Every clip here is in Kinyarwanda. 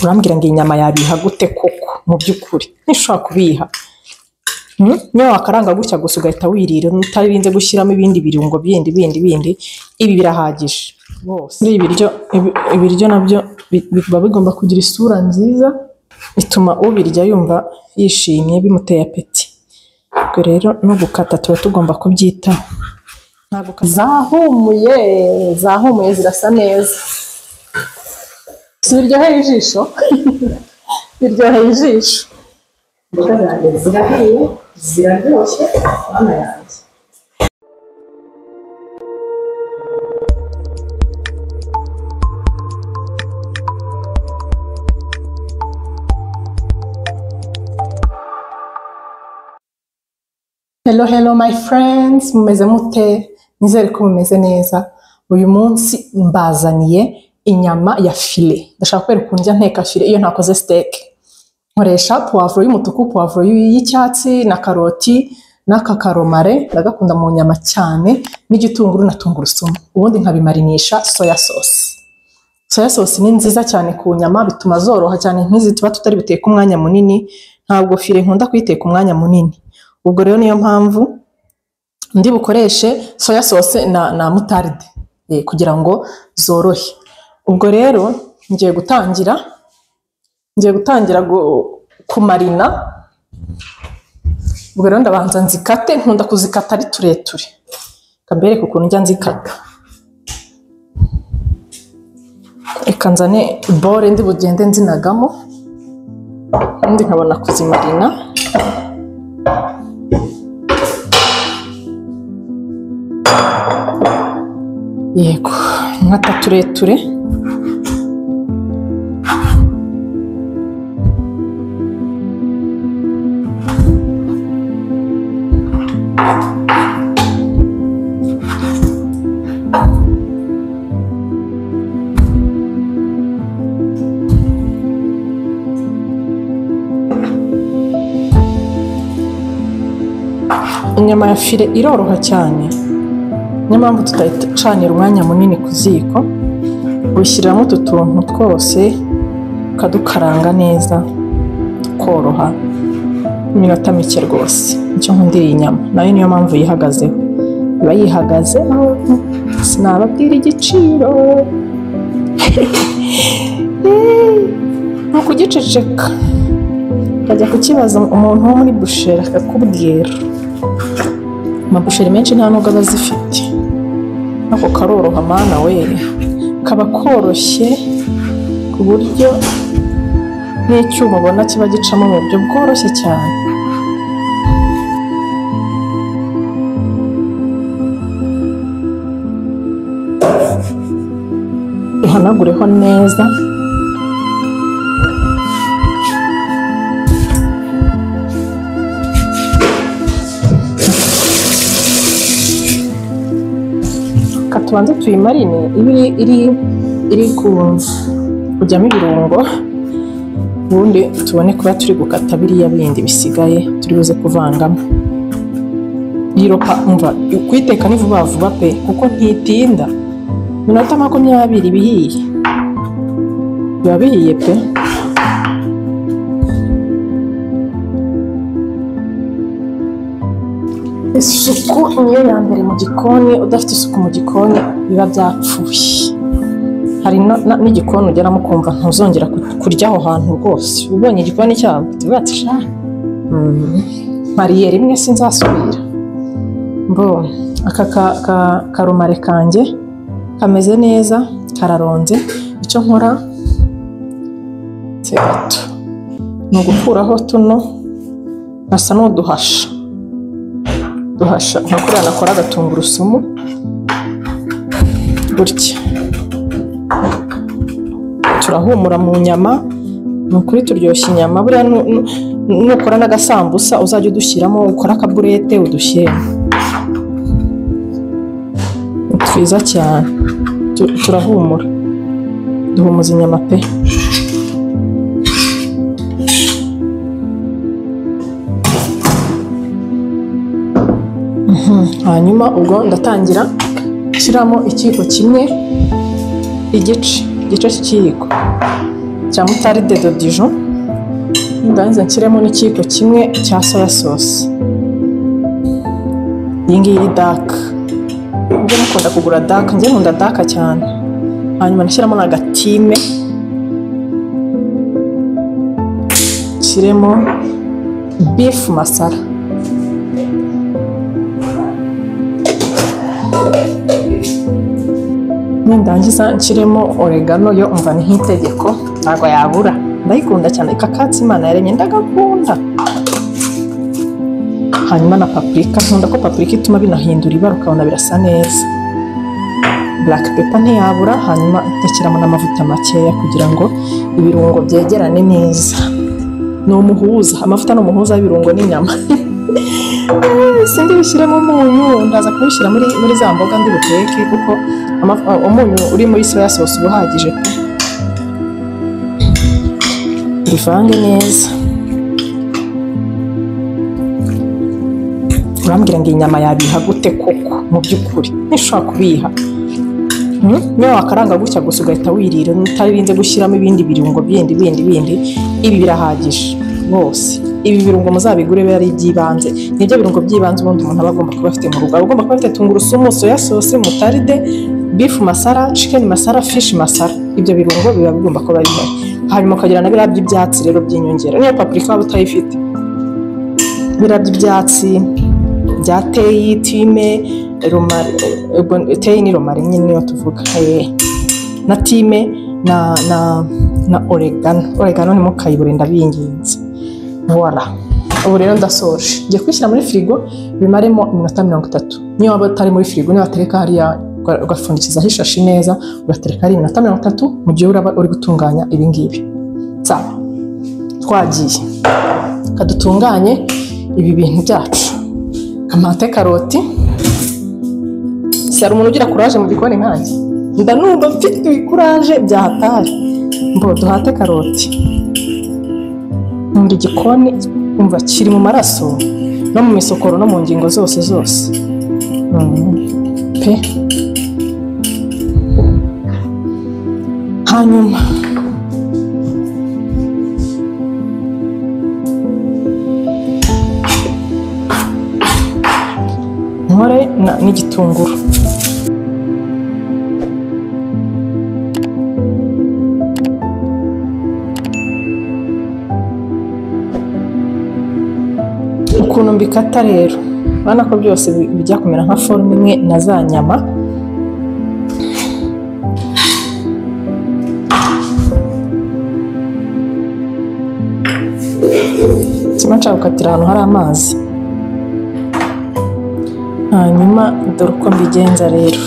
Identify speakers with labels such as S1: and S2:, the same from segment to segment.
S1: urambwira ngo inyama yabiha gute koko mu by'ukuri ntishobora kubiha niyo wakaranga gutya gusa ugahita wirira utarinze gushyiramo ibindi birungo bindi ibi birahagije bose. Muri ibiryo nabyo biba bigomba kugira isura nziza bituma ubirya yumva yishimye bimuteye apeti. Ubwo rero no gukata tuba tugomba kubyitaho. Zahumuye zirasa neza biryoheye ijisho biryoheye ijisho zirahiye ziraryoshye abana yanjye. Hello my friends, mumeze mute? Nizere ko mumeze neza. Uyu munsi mbazaniye inyama ya file. Ndashaka kwereka ukuntu njya nteka file iyo ntakoze steak. Nkoresha poivro y'umutuku, poivro y'icyatsi na karoti n'akakaromare, ndagakunda mu nyama cyane, n'igitunguru na tungurusumu. Ubundi nkabimarinisha soya sauce. Soya sauce ni nziza cyane ku nyama, bituma zoroha cyane nk'izi tuba tutari buteka umwanya munini. Ntabwo file nkunda kuyiteka umwanya munini. Ubwo rero niyo mpamvu ndi bukoreshe soya sauce na moutarde kugira ngo zorohe. Ubwo rero ngiye gutangira kumarina. Ubwo rero ndabanza nzikate, nkunda kuzikata ari tureture. Kabereka ukuntu njya nzikata. Reka nzane bore ndi bugende nzinagamo, ubundi nkabona kuzimarina. Yego, nkata tureture. Inyama ya file iroroha cyane. Niyo mpamvu tutayicanira umwanya munini ku ziko. Ushyiramo utu tuntu twose ukadukaranga neza tukoroha iminota mike rwose. Nicyo nkundira iyi nyama, nayo niyo mpamvu yihagazeho. Iba yihagazeho sinababwira igiciro. Nko kugiceceka ukajya kukibaza umuntu wo muri busheri akakubwira. Amabusheri menshi nta nubwo aba azifite. Ako karoroha mana we, kaba koroshye ku buryo n'icyuma ubona kiba gicamo mu buryo bworoshye cyane. Ihanagureho neza. Tubanze tuyimarine iri kujyamo ibirungo, ubundi tubone kuba turi gukata biriya bindi bisigaye turi buze kuvangamo. Yiropa umva kuyiteka ni vuba vuba pe, kuko ntitinda. Minota 20 bihiye. Biba bihiye pe. Isuku niyo ya mbere mu gikoni. Udafite isuku mu gikoni biba byapfuye. Hari n'igikoni ugeramo kumva ntuzongera kurya aho hantu rwose. Ubonye igikoni cyabo tubatse sha mariye rimwe sinzasubira. Aka karomare kanjye kameze neza, kararonze. Icyo nkora gato ni ugukuraho tuno nasa n'uduhasha nka kuriya nakora agatungurusumu gutya. Turahumura mu nyama, ni ukuri turyoshya inyama. Buriya nukora n'agasambusa uzajya udushyiramo, ukora akaburete udushyiremo, twiza cyane. Turahumura, duhumuza inyama pe. Hanyuma ubwo ndatangira gushyiramo ikiyiko kimwe, igice cy'ikiyiko cya mutaride de Dijon, ndangiza nshyiremo n'ikiyiko kimwe cya soya sauce. Iyi ngiyi ni dark, mujye mukunda kugura dark, njye nkunda dark cyane. Hanyuma nashyiramo n'agatime, nshyiremo beef masala, nindangiza nshyiremo oregano, yo umva ni nk'itegeko ntabwo yabura, ndayikunda cyane, aka katsi Imana yaremye ndagakunda. Hanyuma na paprika, nkunda ko paprika ituma binahindura ibara ukabona birasa neza. Black pepper ntiyabura, hanyuma ntekeramo n'amavuta makeya kugira ngo ibirungo byegerane neza. Ni umuhuza, amavuta ni umuhuza w'ibirungo n'inyama. Sindi bishyiremo umunyu, ndaza kubishyira muri za mboga ndi buteke, kuko umunyu uri muri soya sauce uba uhagije. Bivange neza. Urambwira ngo inyama yabiha gute koko mu by'ukuri? Ntishobora kubiha. Niyo wakaranga gutya gusa ugahita wirira, utarinze gushyiramo ibindi birungo bindi, ibi birahagije rwose. Ibi birungo muzabigure biba ari iby'ibanze, nibyo birungo by'ibanze ubundi umuntu aba agomba kuba afite mu rugo. Agomba kuba afite tungurusumu, soya sauce, mutaride, beef masala, chicken masala, fish masala. Ibyo birungo biba bigomba kuba bihari. Hanyuma ukagira na biriya by'ibyatsi rero by'inyongera. Niyo paprika waba utayifite, biriya by'ibyatsi bya teyi, time, romari, teyi ni romari nyine niyo tuvuga, na time na oregano ntimukayibure ndabinginze. Voilà, ubu rero ndasoje, ngiye kwishyira muri firigo bimaremo iminota 30. Niyo waba utari muri firigo, niyo watereka hariya ugapfundikizaho ishashi neza, ugatereka hari iminota 30 mu gihe uraba uri gutunganya ibi ngibi. Sawa, twagiye kadutunganye ibi bintu byacu. Kamate karoti, sari umuntu ugira courage mu gikoni nkanjye, ndanumva mfite courage byahatari. Mbo duhate karoti, muri gikoni umva kiri mu maraso no mu misokoro no mu ngingo zose pe. Hanyuma nkore n'igitunguru. Ukuntu mbikata rero, urabona ko byose bijya kumera nka forme imwe na za nyama. Nshaka gukatira ahantu hari amazi. Hanyuma dore uko mbigenza rero,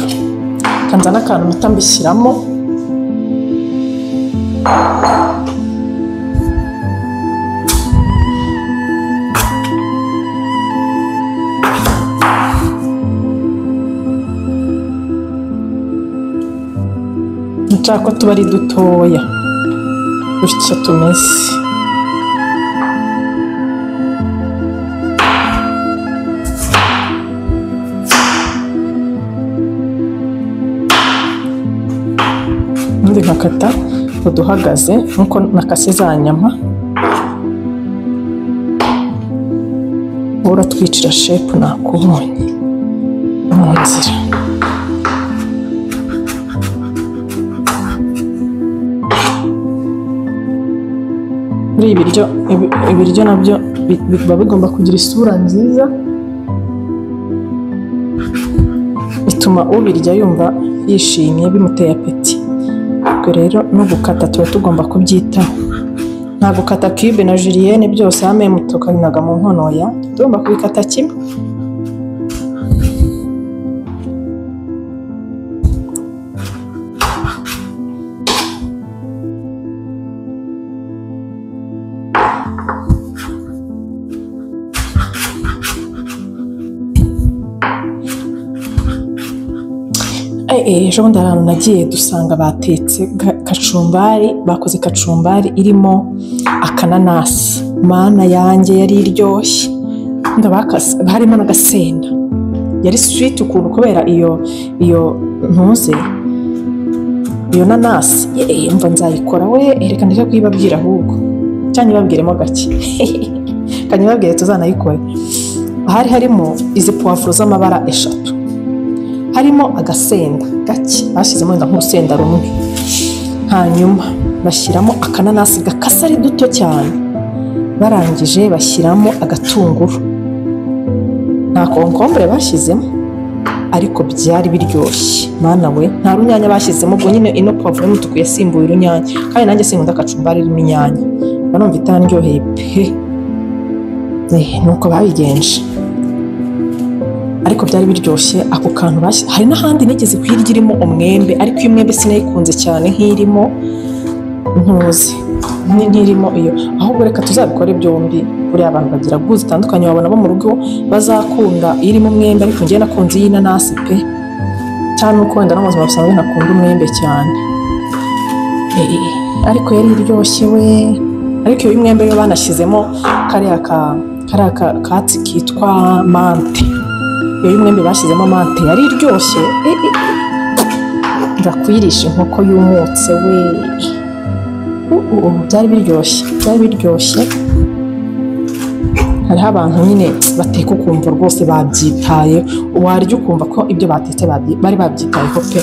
S1: kanza n'akantu mpita mbishyiramo. Nshaka ko tuba ari dutoya gutya tumeze. Ndi nkakata uduhagaze nkuko nakase za nyama. Uratwicira shape nakubonye mu nzira. Muri ibiryo nabyo biba bigomba kugira isura nziza, bituma ubirya yumva yishimye, bimuteye apeti. Ubwo rero no gukata tuba tugomba kubyitaho, nta gukata cube na julienne byose hamwe mutukanaga mu nkono ya, tugomba kubikata kimwe. Ejo bundi ahantu nagiye dusanga batetse kacumbari, bakoze kacumbari irimo akananasi. Mana yanjye yari iryoshye, ndabakase harimo n'agasenda, yari sweet ukuntu kubera iyo ntuze iyo nanasi mva nzayikora we reka ndeke kuyibabwira ahubwo cyangwa ibabwiremo gake kanyibabwire tuzanayikore. Hari harimo izi puwavuro z'amabara 3, harimo agasenda gake bashyizemo wenda nk'urusenda rumwe, hanyuma bashyiramo akananasi gakase ari duto cyane, barangije bashyiramo agatunguru, nta konkombure bashyizemo ariko byari biryoshye mana we, nta runyanya bashyizemo ubwo nyine ino puwavuro y'umutuku yasimbuye urunyanya, kandi nanjye sinkunda akacumbari irimo inyanya banumva itandyoheye pe, nuko babigenje ariko byari biryoshye. Ako kantu hari n'ahandi nigeze kuyirya irimo umwembe, ariko iyo umwembe sinayikunze cyane nk'irimo ntuzi ntirimo iyo, ahubwo reka tuzabikore byombi. Buriya abantu bagira guzi zitandukanye, babona bo mu rugo bazakunda irimo umwembe, ariko njye nakunze iy'inanasi pe, cyane uko wenda no mu buzima busanzwe ntakunda umwembe cyane, ariko yari iryoshye we. Ariko iyo y'umwembe yo banashyizemo kariya katsi kitwa mante, iyo y'umwembe bashyizemo mante yari iryoshye, ndakuyirisha inkoko yumutse we, byari biryoshye. Hariho abantu nyine bateka ukumva rwose babyitaye, warya ukumva ko ibyo batetse bari babyitayeho pe.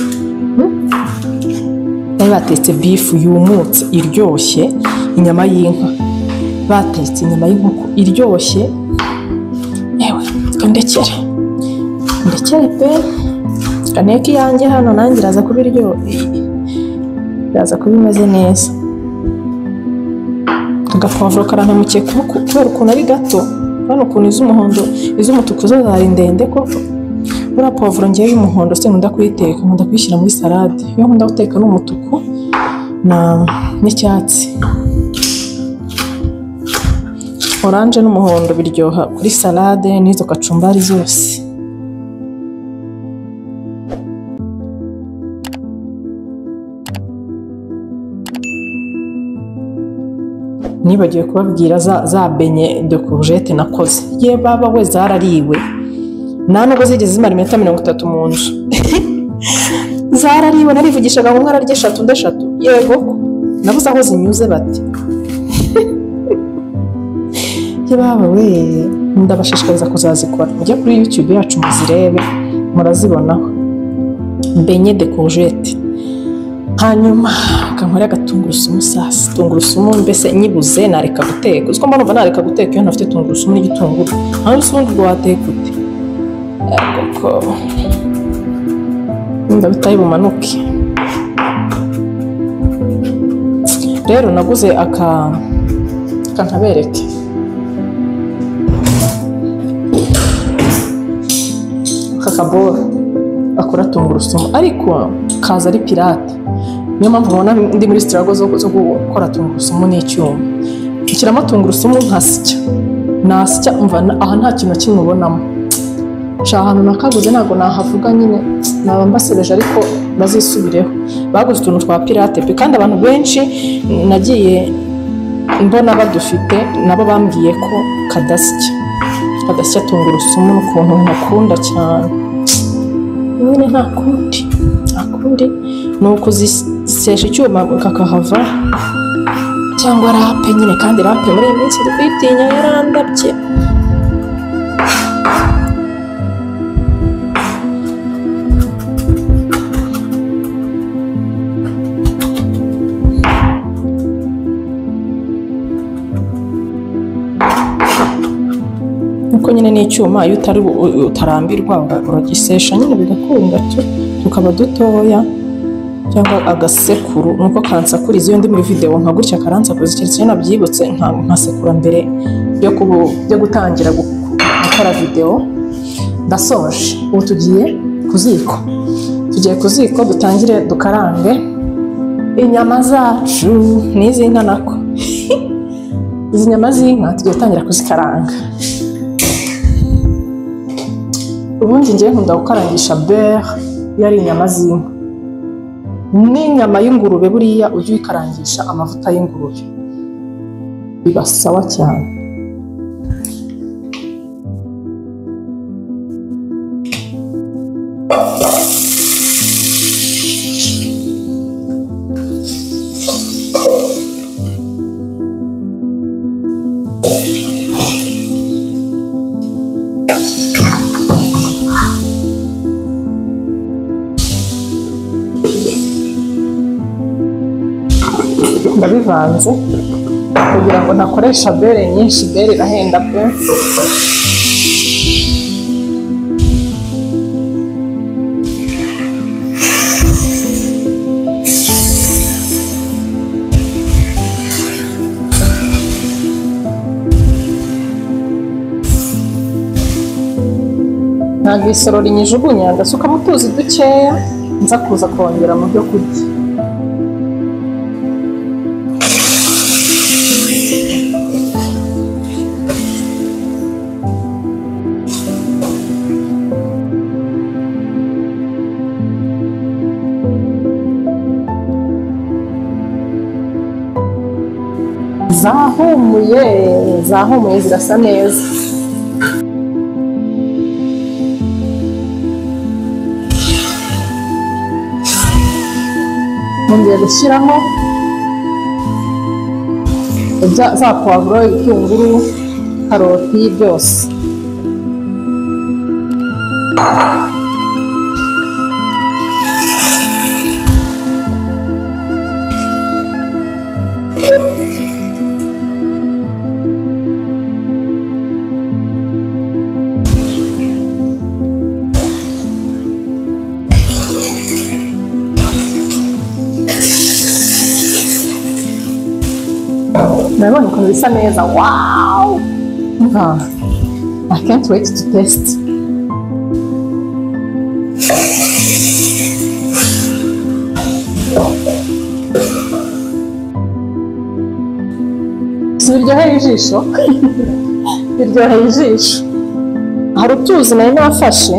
S1: Bari batetse bifu yumutse iryoshye, inyama y'inka, batetse inyama y'inkoko iryoshye, yewe ndekere pe, kaneke yanjye hano nanjye iraza kuba iraza kuba imeze neza. Agapavuro karantamukiye kubera ukuntu ari gato, urabona ukuntu iz'umuhondo iz'umutuku zo zari ndende koko. Buriya pavuro ngewe y'umuhondo sinkunda kuyiteka, nkunda kuyishyira muri salade. Iyo nkunda guteka n'umutuku n'icyatsi, oranje n'umuhondo biryoha kuri salade n'izo kacumbari zose. Nibagiwe kubabwira za benye de courgette nakoze, ye baba we zarariwe, nta nubwo zigeze zimara iminota 30 mu nzu zarariwe. Narivugishaga ngo mwararye 3 yego nabuze aho zinyuze bati ye baba we. Ndabashishikariza kuzazikora, mujye kuri YouTube yacu muzirebe murazibonaho, benye de courgette. Hanyuma kankora agatungurusumu sasa, tungurusumu mbese nyibuze nareka guteka, uziko mbona nareka guteka iyo ntafite tungurusumu n'igitunguru, hano usundi ngo wateka ute koko, ndabitaye bumanuke. Rero naguze kankabereke kakabora akora tungurusumu, ariko kaza ari pirate. Niyo mpamvu ubona ndi muri struggle zo gukora tungurusumu n'icyuma. Nshyiramo tungurusumu nasya umva aha nta kintu kimwe ubonamo. Sha ahantu nakaguze ntago nahavuga nyine, naba mbasebeje ariko bazisubireho. Baguze utuntu twa pirate pe, kandi abantu benshi nagiye mbona badufite nabo bambwiye ko kadasya tungurusumu n'ukuntu nkakunda cyane. Nyine nta kundi ni ukuzisesha icyuma kakahava, cyangwa rape nyine, kandi rape muri iyi minsi ndi kuyitinya yarandabye. Nuko nyine n'icyuma iyo utarambirwa uragisesha nyine bigakunda tukaba dutoya, cyangwa agasekuru nuko kansakuriza. Iyo ndi muri video nka gutya karansakuriza, cyane nabyibutse nkasekura mbere yo gutangira gukora video. Ndasoje ubu tugiye ku ziko dutangire dukarange inyama zacu n'iz'inka nako. Izi nyama z'inka tugiye gutangira kuzikaranga. Ubundi ngiye nkunda gukarangisha beurre yari inyama z'inka, n'inyama y'ingurube buriya ujye uyikarangisha amavuta y'ingurube, biba sawa cyane. bivanze kugira ngo ntakoresha bere nyinshi, bere irahenda pe. Ntabwo isorori nyijugunya, ndasukamo utuzi dukeya nza kuza kongera mu byo kurya. Zahumuye zirasa neza. Ngiye gushyiramo za puwavuro, ibitunguru, karoti byose. Nabonye ukuntu bisa neza. Wow! I can't wait to taste. Biryoheye ijisho. Biryoheye ijisho. Hari utuzi nari nafashe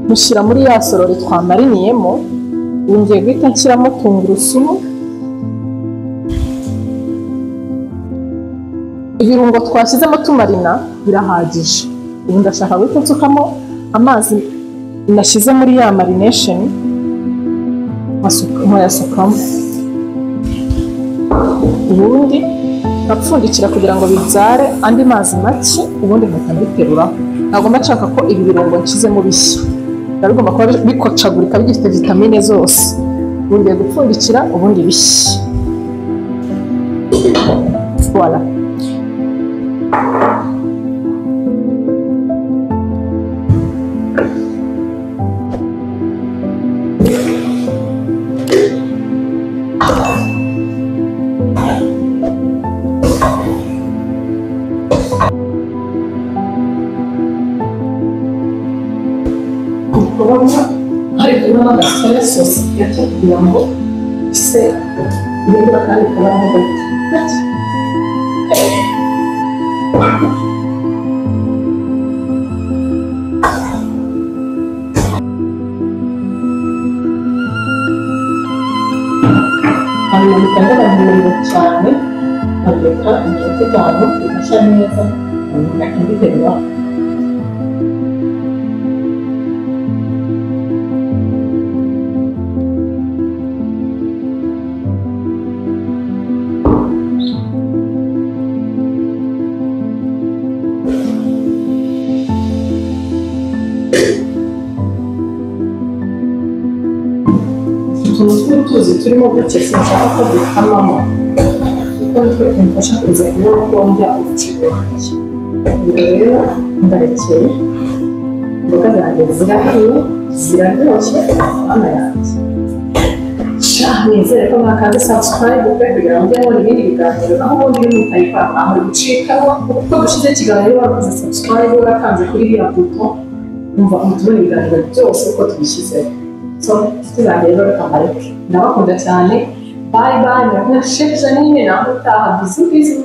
S1: mushyira muri ya sorori twamariniyemo, ubu ngiye guhita nshyiramo tungurusumu, ibirungo twashyizemo tumarina birahagije. Ubu ndashaka guhita nsukamo amazi nashyize muri ya marination, nkayasukamo, ubundi nkapfundikira kugira ngo bibyare andi mazi make, ubundi mpita mbiteruraho. Ntabwo mba nshaka ko ibi birungo nshyizemo bishya, biba bigomba kuba bikocagurika bigifite vitamine zose. Ubu ngiye gupfundikira ubundi bishya. Voilà. Hari kubona agasore sosi gake kugira ngo ise ibiryo kandi kabamo gake. Hanyuma bikagabanyiriza cyane, nkabireka iminota 5 bigashya neza, hanyuma nkabiterura. Utuntu tw'utuzi turimo duke sinshaka ko dukamamo, kuko nitwe tumufasha kuza kubona ko ndya umuceri wanjye. Rero ndarekeye, imboga zanjye zirahiye, ziraryoshye, abana yanjye. Nizere ko mwakaze subscribe kugira ngo mujye ibindi biganiro, naho ubundi uri mutayikora ntabwo gucikaho, kuko dushize ikiganiro wakoze subscribe warakanze kuri iriya buto, umva tubona ibiganiro byose uko tubishyizeho. So, tuzajya rero kamareke. Ndabakunda cyane. Bye bye. Mwashije Janine naho utaha. Bizu bizu.